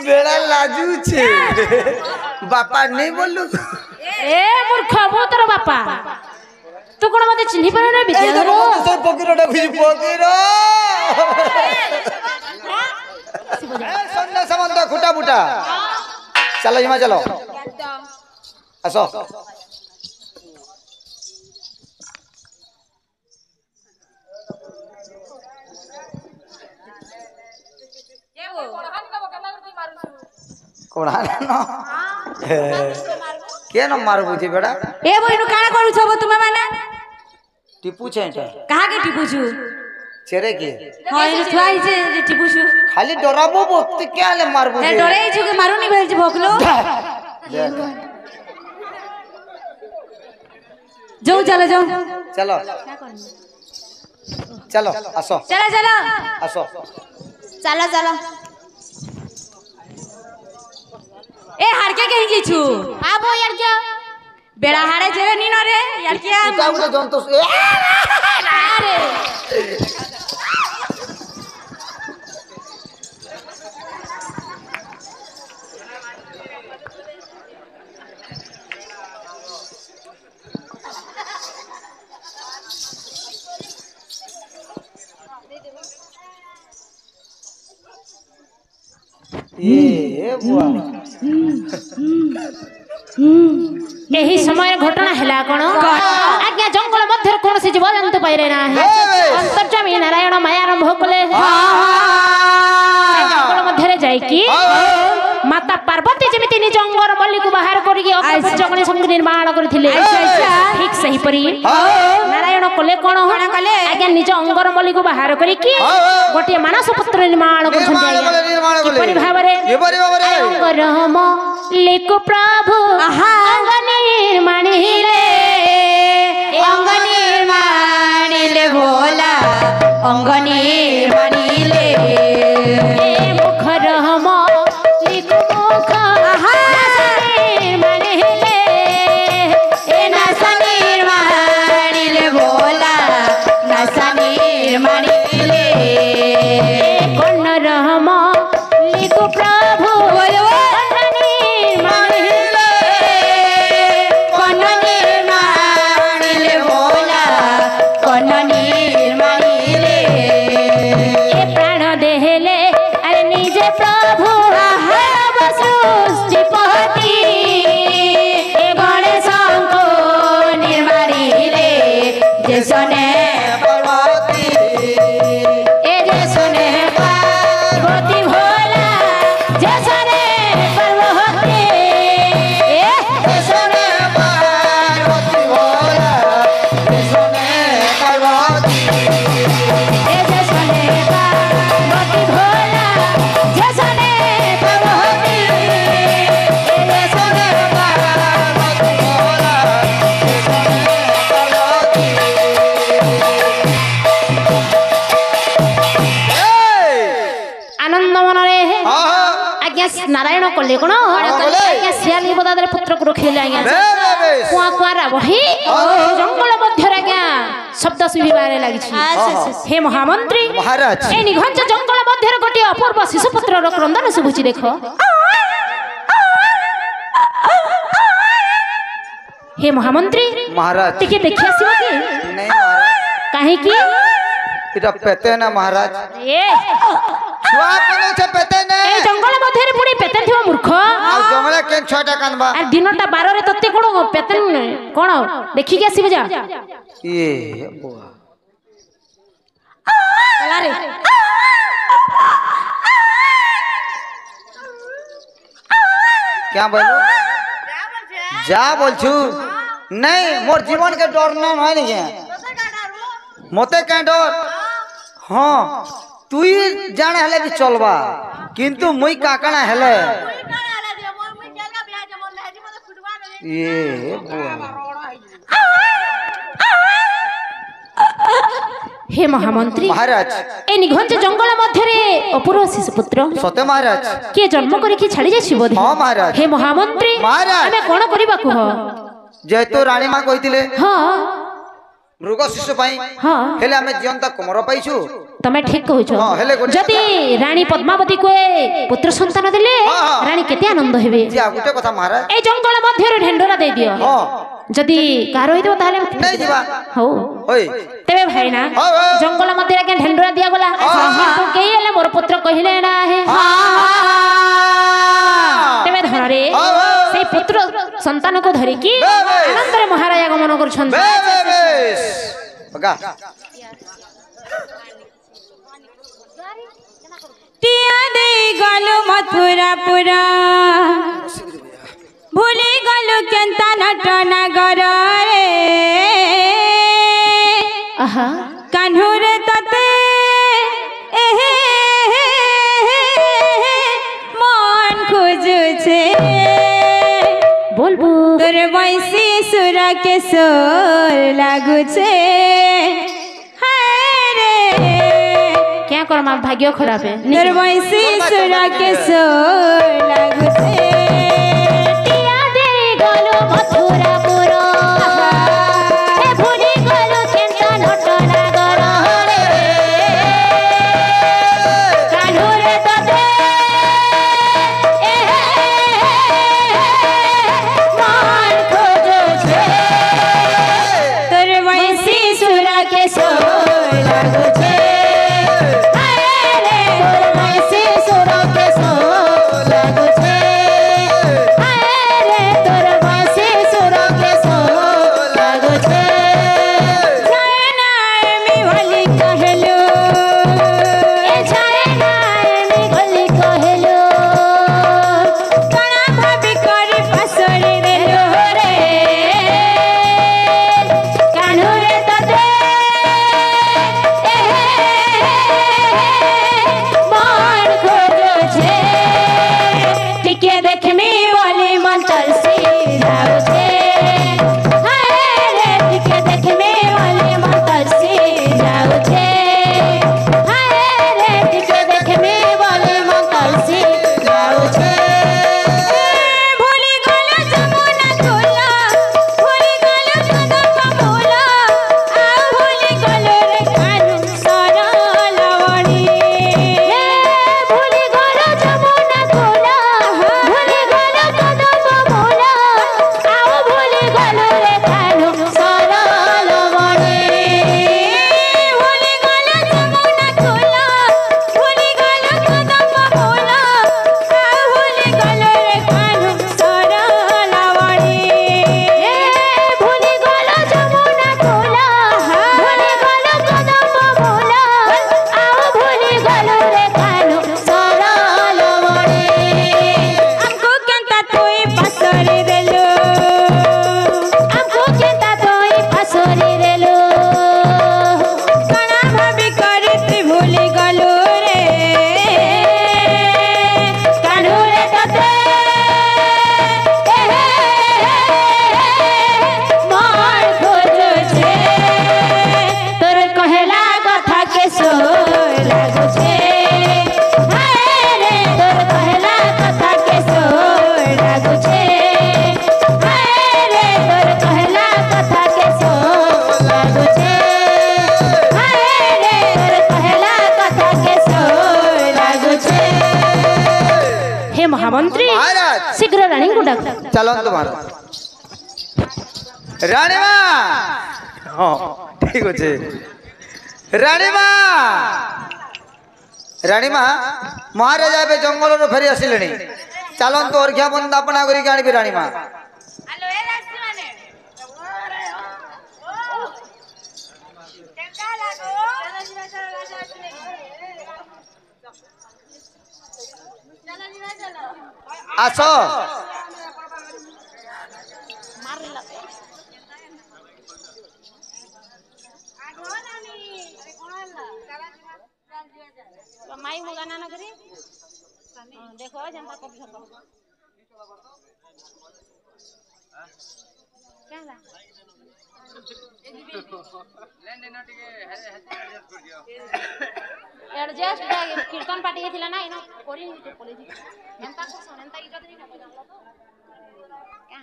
बेड़ा लाजू छे बापा नहीं बोलू ए मूर्ख मु तोर बापा तू कोन मते चिन्हि पारे ना विद्याधर तो पकिरडा खुजी पकिर सन्ना समंत खुटा बुटा चलो हिमा चलो आसो कोणा न के न मार बुझी बेड़ा ए बोइनु काना करू छबो तुमे माने टिपू छे कहा के टिपू छु चेरे के हां ए छुआई जे टिपू छु खाली डराबो बहुत क्या ले मार बुझी ए डरे छु के मारुनी भेल छ भोकलो जाओ चलो जाओ चलो चलो आसो चलो चलो आसो चलो चलो ए हारके कहीं की छु आबो यार क्या बेड़ा हारे जेरे नी न रे यार क्या इटा उले जंतु अरे ए बुआ एही समय घटना हैला कोन आज्ञा जंगल मध्य कोन से जीव जंतु पाइरे ना है अंतर्जामी नारायण माया आरंभ कले जंगल मध्य रे जाई की माता पार्वती जेमिति नि जंगल मल्ली को बाहर करी जगनी संग निर्माण करथिले ठीक सही परी नारायण कले कोन आज्ञा निज अंगर मल्ली को बाहर करी की गोटे मानस पुत्र निर्माण करथि किपरि भाबरे अंगर मल्ली को प्रभु अंग निर्माणिले भोला अंग निर्माणिले मुखर मल्ली को मुख निर्माणिले A NASA निर्माणिले Bhola NASA निर्माणिले Kannada मल्ली को प्रभु नारायण कले कोन सियाली बदादर पुत्र को रखिले आज्ञा कुआ कुआ रही जंगल मध्य आज्ञा शब्द सुबिबारे लागि हे महामंत्री महाराज ए निघंच जंगल मध्य गोटे अपूर्व शिशु पुत्र रो क्रंदन सुबुची देखो हे महामंत्री महाराज टिके देखि आसीबो कि नहीं महाराज काहे कि इटा पेते ना महाराज ए छुआ कोन छे पेते ने ए जंगल मध्य रे पुडी पेते थिबो मूर्ख आ जंगल के छटा कानबा आ दिनटा 12 रे तत्ते कोन पेते कोन देखि के आसीबो जा ए बुआ चला रे क्या बोलो जा बोल छु नहीं मोर जीवन के डर ना होय नहीं मते का डर हां तू ही जाने हले भी चलबा किंतु मुई काकणा हले ये बुआ हे महामंत्री महाराज ए निघंच जंगल मध्य रे अपूर्व शिशु पुत्र सत्य महाराज के जन्म करी कि छाड़ी जाछि बोधे हां महाराज हे महामंत्री महाराज हमें कोन करिबा को जेतो रानी मां कहितिले हां मृग शिशु पाई हां हेले हमें जीवंत कुमर पाइछु तमे ठीक कहूछ जदि रानी पद्मावती को पुत्र संतान दिले रानी केते आनंद हेबे गुटे कथा महाराज ए जंगल मध्य रे ढेंडोरा दे दियो जदि कार होइतो ताले नहीं जीवा हो ओई तेबे भाई ना जंगल मध्य रे के ढेंडोरा दिया गला तो केई हले मोर पुत्र कहिले ना हे तेबे धर रे से पुत्र संतान को धरि की आनंद रे महाराज आगमन करछन टिया दे गलो मथुरापुरा भूली गलो केंता नटना गरे आहा कान्हुरे तते मन खोजुछे बोलबो तोर वैसी सुर के सोर लागुछे क्या करमा भाग्य खराब है तोर वैसी सुर के सोर लागुछे टिया दे गलो मथुरापुर ए भूली गलो केंता नटना गरे कान्हुरे तते मन खोजुछे तोर वैसी सुर के सोर लागुछे महामंत्री शीघ्र रानी को डाक चलो तुम्हारा रानी मां हाँ ठीक अच्छे रानी मां महाराजा पे जंगल रो फेरी आसिले चलो तो अर्घ्या बंदापना करी आनी रानी मां आसो माई मुगाना ना करी देखो जनता को सको क्या ला एडजस्ट कीर्तन पार्टी थिला ना इनो कोरी तो कॉलेज जनता को सनंता इटा नहीं ना जानलो तो क्या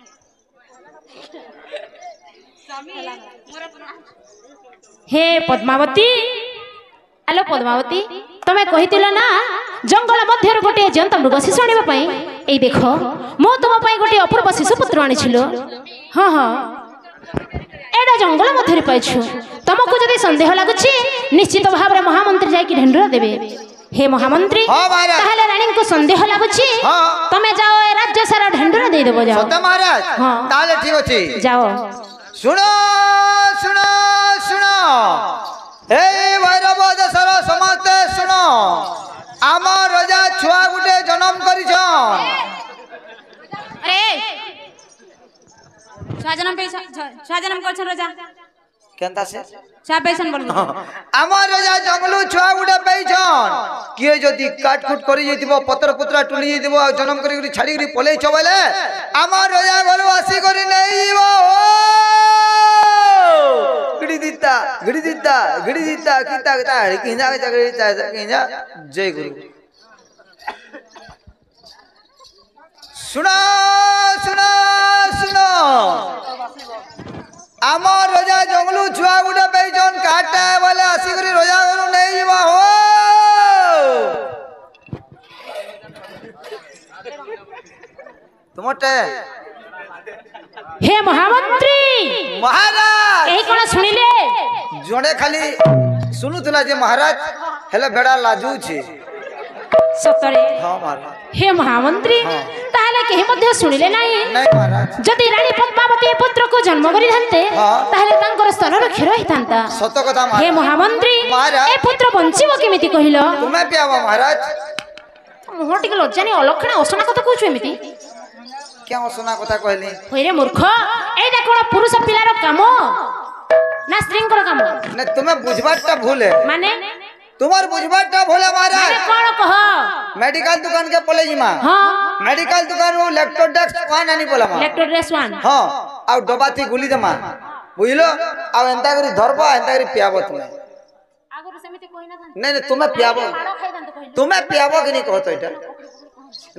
स्वामी मोर हे पद्मावती हेलो पद्मावती तमे कहितिलो ना जंगल मध्य गोटे जंत मृग शिशु आनिबा पई एई देखो मो तुम पई गोटे अपूर्व शिशु पुत्र आनिछिलो हां हां एडा जंगल मध्य पाइछु तुमको जदि संदेह लागुछि निश्चित भाव रे महामंत्री जाई कि ढेंडुरा देबे हे महामंत्री ताहले रानी को संदेह लागुछि तमे जाओ ए राज्य सारा ढेंडुरा दे देबो जाओ सत्य महाराज हां ताले ठीक अछि जाओ सुनो सुनो सुनो हे भैरव दशर समस्ते सुनो आम राजा छुआ गुटे जन्म करिछन अरे छुआ जन्म करछन राजा केनता से छुआ पैसन बोल आम राजा जंगलू छुआ गुटे पैछन किए जदी काटकुट करि जइतिबो पत्र पुत्रा टुली जइतिबो जन्म करि छाड़ी करि पलै छबले आम राजा घर आसी करि नै जीवो गिड़ी दीता किता किता किंजा किंजा जय गुरु सुनो सुनो सुनो आम रोजा जंगलू छुआ गुटे पैजन काटे बोले आसी करी रोजा घरू नहीं जीवा हो तुमटे हे महामंत्री महाराज एही कोन सुनिले जणे खाली सुनुतला जे महाराज हेले बेड़ा लाजू छे सतरे हां महाराज हे महामंत्री ताहले केही मध्ये सुनिले नाही नहीं महाराज जदि रानी पद्मावती पुत्र को जन्म करि थान्ते ताहले तांकर स्तनर क्षीर हितांता सत कथा हे महामंत्री महाराज ए पुत्र बंचिबो केमिति कहिलो तुमे पियावा महाराज मोह टिके लज्जानी अलक्षण असना कथा कहछु एमिति क्या सुना कथा कहली होइरे मूर्ख एटा कोन पुरुष पिलार काम ना स्त्रींकर काम ने तुमे बुझबाटा भूल है माने तुम्हार बुझबाटा भूल है महाराज माने कोन कह मेडिकल दुकान के पले जिमा हां मेडिकल दुकान रो लेक्टोडेक्स पान आनी बोला मा लेक्टोडेक्स वन हां आ डबाती गुली दमा बुझलो आ एंता करी धरबो एंता करी पियाबो तुमे आगुर समिति कोइ ना था नहीं नहीं तुमे पियाबो तुमे पियाबो कि नहीं कहतो एटा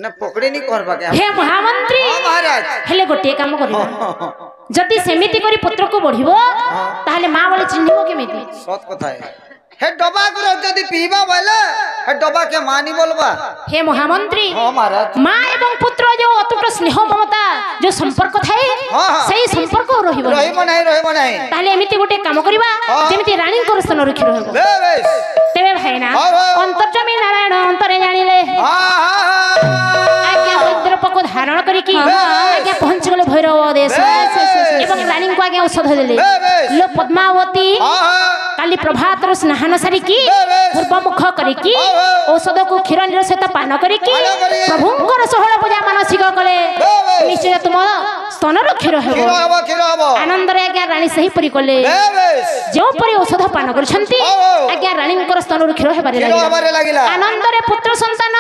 ना पकड़ी नहीं करबा के हे महामंत्री हां महाराज हेले गोटे काम करिबो जदि सेमिति करी पुत्र को बढ़िबो ताहले मां बोले चिन्हिबो केमिति सत कथा है हे डबा को जदि पीबा बोले हे डबा के मानी बोलबा हे महामंत्री हां महाराज मां एवं पुत्र जो अतुट स्नेह ममता जो संपर्क थाए सही संपर्क रहिबो नहीं ताहले एमिति गोटे काम करिबा जेमिति रानी को स्तन रखि रहबो बेस तेबे भाईना अंतर्जमी नारायण अंतरे जानिले आज्ञा रुद्रप को धारण करी की आज्ञा पहुंच गले भैरव देश एवं रानी को आज्ञा औषध देले लो पद्मावती काली प्रभात रो स्नान सारी की पूर्व मुख करी की औषध को क्षीर नीर सहित पान करी की प्रभुंकर षोहळ पूजा मानसिक कले निश्चय तुम स्तन रो क्षीर हेबो आनंद रे आज्ञा रानी सही परि कले जो परि औषध पान करछंती आज्ञा रानी को स्तन रो क्षीर हेबारे लागिला आनंद रे पुत्र संतान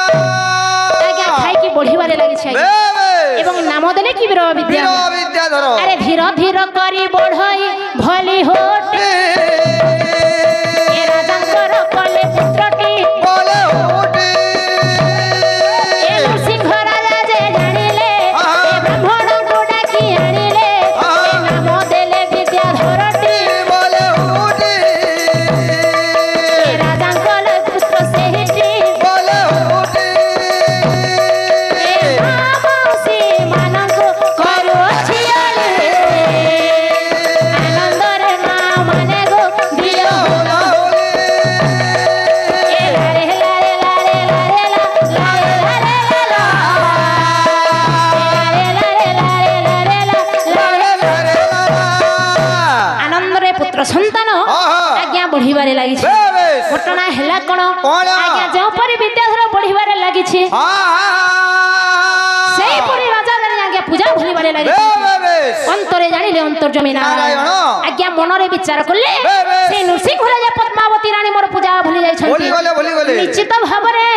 आज्ञा खाई की बढ़िबारे लागि छै एवं नाम देले की वीर विद्याधर अरे धीर धीर करी बढ़ई भली होटे ए राजांकर कले पुत्रटी बोले होटे ए नरसिंह राजा जे जानिले ए ब्राह्मण को डाकी आनिले ए नाम देले विद्याधरटी बोले होटे ए राजांकर पुत्र सेहिटी बोले होटे ए मामसी मानंको करू छियाले आनंदरे मां माने गो दियो बोला होले ए लारे लारे लारे लारे लारे लारे ला लारे लारे लारे लारे रे लाला आनंदरे पुत्र संतान आज्ञा बढ़िबारे लागि छै बेस घटना हैला कोन कोन? आज्ञा जो परि विद्याधर बढ़िबारे लागि छै सेही परि राजा रानी आज्ञा पूजा भलिबारे लागि छै बेस अंतरे जानिले अंतर्जमी नारायण नारायण। आज्ञा मनरे विचार करले बेस। से नरसिंह राजा पद्मावती रानी मोर पूजा भूली जाय छथि भूली गले निश्चित भाबरे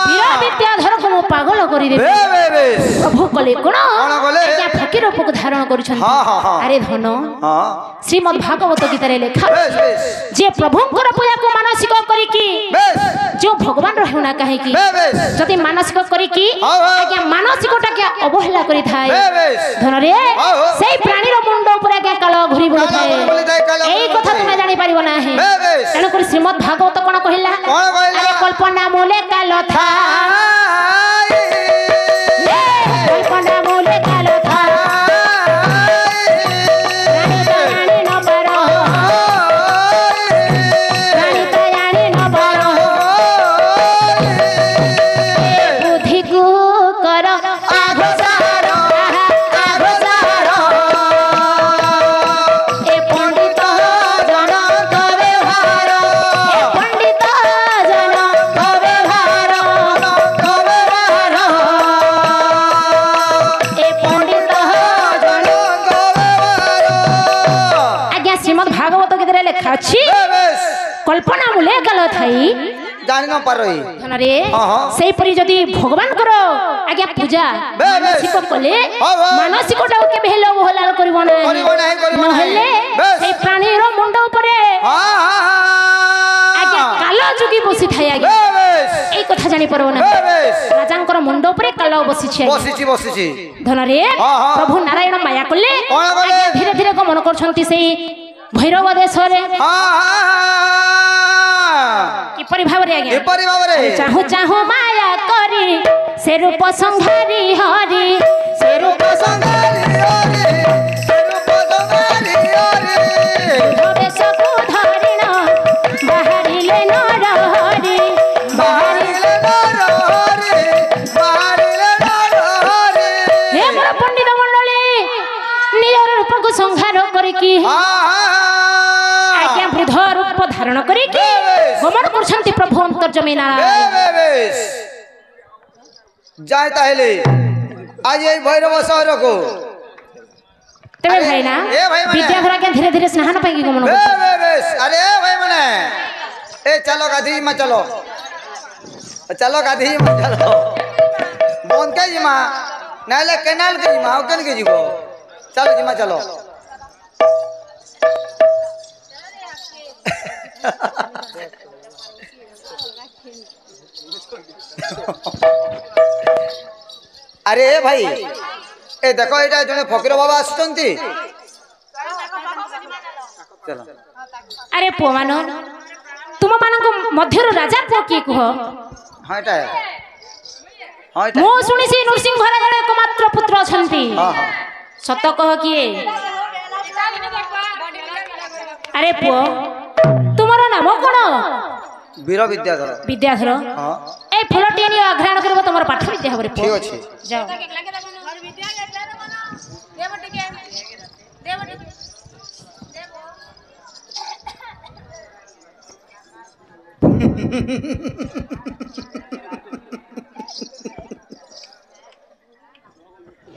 वीर विद्याधर को मो पागल करि देबे प्रभु कले कोन कोन कले? आज्ञा फकीर रूप को धारण करूछन हाँ, हाँ, हाँ। अरे धन हाँ श्रीमद् भागवत गीता रे लेखा बेस बेस जे प्रभुंकर पूजा को मानसिक करी की बेस जो भगवान रहुना काहे की बेस जति मानसिक करी की हाँ, हाँ। आज्ञा मानसिकटा के अवहेला करी थाए बेस धन रे हाँ, हाँ। सेई प्राणी रो मुंड ऊपर आज्ञा काल घुरी बुलु काल घुरी बुलु थाए, काल थाए एई घुरी कथा बुलु तुमे जानि पारिबो नाही बेस तेणु करी श्रीमद् भागवत कोन कहिला कोन कहिला? अरे कल्पना मूले काल था कल्पना मूले काल था रानी कहानी न पारो रानी कहानी न पारो बुद्धि को कर आघसार आघसार ए पंडित जन व्यवहार ए पंडित जन व्यवहार ए पंडित आज्ञा श्रीमद् भागवत गीता लेखा अछि कल्पना मूले काल थाई जानि न पारोई धनरे हाँ, हाँ। सेई परि जदि भगवान करो आज्ञा पूजा बेस। मानसिक कले हाँ, हाँ। मानसिकटा के भेलो होलाल करिवो ना करिवो नाही, करिवो नाही। नहेले बेस। सेई प्राणी रो मुंड ऊपरे आज्ञा कालो जुगी बसी थाई आज्ञा बेस एई कथा जानि परबो ना बेस राजांकर मुंड ऊपरे कालो बसी छै बसिछि बसिछि धनरे हाँ, हाँ। प्रभु नारायण माया कले कोन कले? आज्ञा धीरे धीरे गमन करछंती सेई भैरव देश रे कि परि भाबरे आज्ञा एपरि बाबरे चाहू चाहू माया करी से रूप संहारी हरि से रूप संगारी ओरे रूप संगारी ओरे भवेश को धरिण बाहरिले नर हरि बाहरिले नरहरे बाहरिले नरहरे हे मोर पंडित मंडली निज रूप को संहार करिकी आज्ञा वृद्ध रूप धारण करिकी गमन करछंती प्रभु अंतर्जमी नारायण बेस जाय ताहेले आज এই ভৈরব শহর को तेरे भाई ना ए भाई माने। विद्याधर के धीरे धीरे स्नान पाएगी गमन करछंती बेस अरे भाई मने ए चलो गाधी में चलो गाधी में चलो बंद के जिमा नाले केनाल के जिमा ओकन के जीवो चलो जिमा चलो अरे भाई ए देखो एटा जने फकीर बाबा आसुचंती चलो अरे पुआ मान तुम मानक मध्यरु राजा पुआ किए कह हाँ एटा हाँ एटा मो सुनिसी नरसिंह घर जड़े एकमात्र पुत्र अछंती हाँ हाँ सत कह किए अरे पुआ तुमरो नाम कोन वीर विद्याधर विद्याधर हाँ ए फलटी नि अग्रहण करबो तमर पाठ विद्या हबरे ठीक अछि जाओ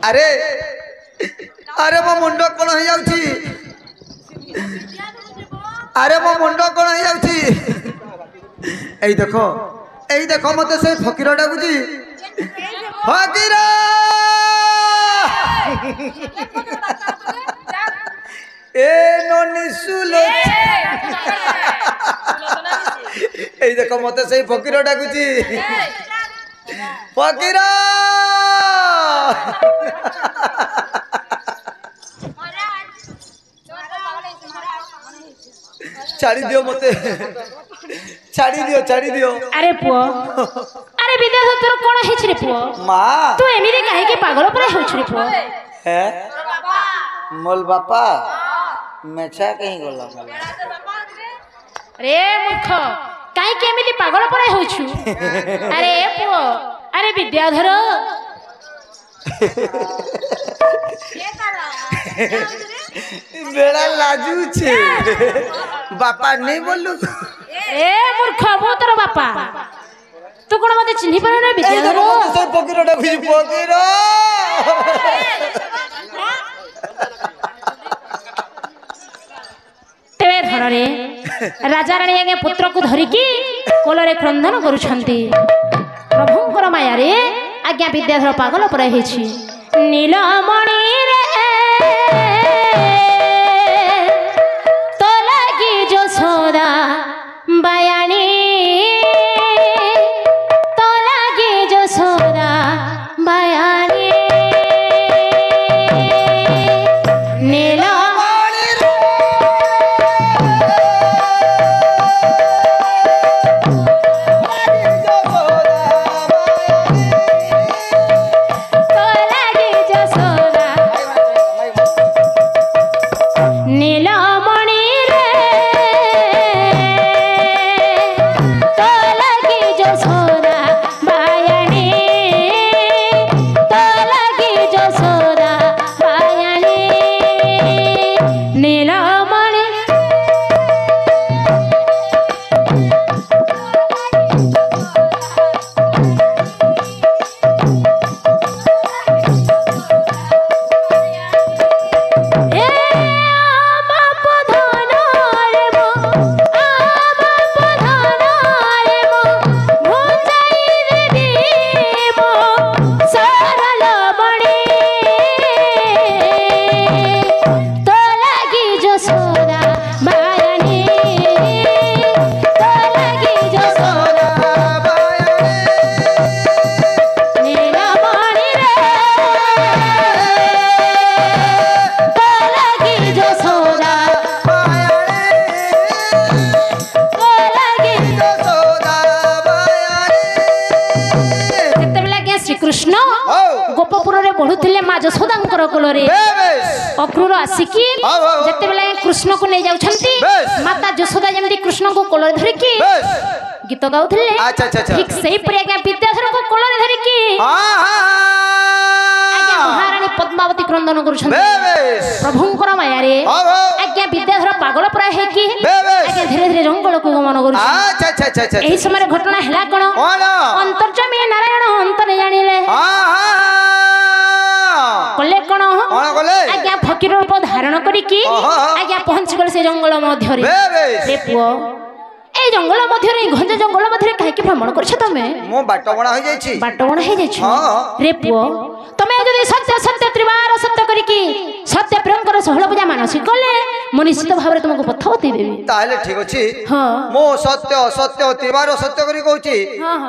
अरे अरे मो मुंड कोन हो जाउची अरे मो मुंड कोन हो जाउची एई देखो मते से फकीर डाकुची फकीर ए नोनी सुलो एई देखो मते से फकीर डाकुची फकीर छाड़ी दियो मते छाड़ी दियो अरे पुआ अरे विद्याधर तोर कोन हेछ रे पुआ माँ तू एमिरे काहे के पागल पर होछ रे पुआ है मोल बापा मेछा कहीं गला रे मूर्ख काहे के एमिति पागल पर होछु अरे पुआ अरे विद्याधर बेड़ा लाजू छे बापा नहीं बोलू ए मूर्ख मो तोर बापा तू कोन मते चिन्हि पर रे विद्याधर सब फकीर डाकुची फकीर तेरे धर रे राजा रानी आगे पुत्र को धरिकी कोलरे क्रंदन करुछंती प्रभुंकर माया रे आज्ञा विद्याधर पागल पर हेछि नीलमणि रे तो लगी यशोदा बायाणी तो लगी यशोदा बायाणी नीलमणि तो लगी यशोदा नीलमणि रे तो लगी यशोदा बायाणी तो लगी यशोदा बायाणी नीलमणि ए बाप धन रे मो बाप धन रे मो भुजाई देवी मो सरल मणि तो लगी यशोदा बायाणी तो लगी यशोदा नीलमणि रे तो लगी यशोदा तो लगी ଯେତେବେଳେ ଆଜ୍ଞା ଶ୍ରୀକୃଷ୍ଣ ଗୋପପୁରରେ ବଢୁଥିଲେ ମା ଯଶୋଦାଙ୍କର କୋଳରେ ଅକ୍ରୂର ଆସିକି ଯେତେବେଳେ କୃଷ୍ଣକୁ ନେଇ ଯାଉଛନ୍ତି ମାତା ଯଶୋଦା ଯେମିତି କୃଷ୍ଣଙ୍କୁ କୋଳରେ ଧରିକି ଗୀତ ଗାଉଥିଲେ ଠିକ ସେହିପରି ଆଜ୍ଞା ବିଦ୍ୟାଧରଙ୍କୁ କୋଳରେ ଧରିକି ଆଜ୍ଞା ମହାରାଣୀ ପଦ୍ମାବତୀ କ୍ରନ୍ଦନ କରୁଛନ୍ତି ପ୍ରଭୁଙ୍କର ମାୟାରେ ଆଜ୍ଞା ବିଦ୍ୟାଧର ପାଗଳ ପ୍ରାୟ ହେଇକି ଆଜ୍ଞା ଧୀରେ ଧୀରେ ଜଙ୍ଗଲକୁ ଗମନ କରୁଛି ଏହି ସମୟରେ ଘଟଣା ହେଲା କଣ ଅନ୍ତର୍ଯାମୀ ନାରାୟଣ ଅନ୍ତରେ ଜାଣିଲେ କଲେ କଣ ଆଜ୍ଞା ଫକୀର ରୂପ ଧାରଣ କରିକି ଆଜ୍ଞା ପହଞ୍ଚି ଗଲେ ସେ ଜଙ୍ଗଲ ମଧ୍ୟରେ ରେ ପୁଅ এই জঙ্গল মধ্যে ঘঞ্জ জঙ্গল মধ্যে কাহিকি ভ্রমণ করছো তুমি মো বাটবଣା হৈ যাইছি বাটবଣା হৈ যাইছো রে পুଅ তুমি যদি সত্য সত্য ত্রিবার সত্য করিকি সত্য প্রেমকর ষোহଳ পূজা ମାନସି কলে মো নিশ্চিত ভাবে তোমাকে পথ বতাই দেবি তাহলে ঠিক আছে হ্যাঁ মো সত্য সত্য ত্রিবার সত্য করি কହୁছি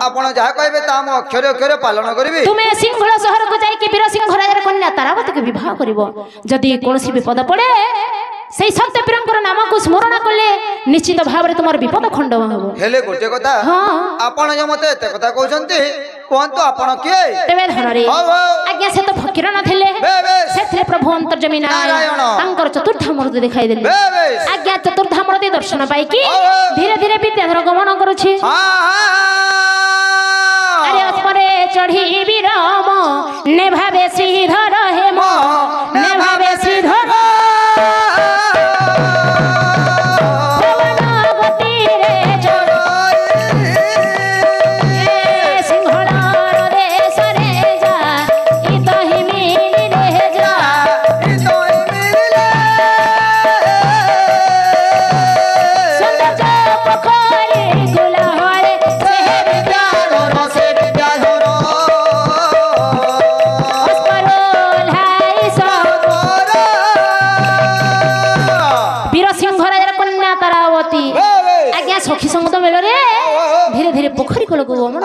আপন যাহা কইবে তা মো অক্ষরে অক্ষরে পালন করিবি তুমি সিংহল সহরକୁ যাইকি বীর সিংহ রাজার কন্যা তারাবতীকে বিবাহ করিব যদি কোনসি বিপদ পড়ে সেই সত্য প্রেমকর নামକୁ স্মরণ কলে নিশ্চিত ভাবে তোমার বিপদ খণ্ডব হব হেলে গোটে কথা আপন যে মতে এতে কথা কହୁଛନ୍ତି কোনতো আপন কিয়ে তেবে ধনরে আজ্ঞা সে তো ফকির ন থিলে সেথিলে প্রভু অন্তর্যামী নারায়ণ তাঙ্কর চতুর্থ মূর্তি দেখাই দেলে আজ্ঞা চতুর্থ মূর্তি দর্শন পাইকি ধীরে ধীরে বিদ্যাধর গমন করুছি আরে অপরে চढ़ी বিরাম নে ভাবে শ্রীধর হেম নে ভাবে শ্রীধর सखी संगत मेल रे धीरे धीरे पोखरी को गमन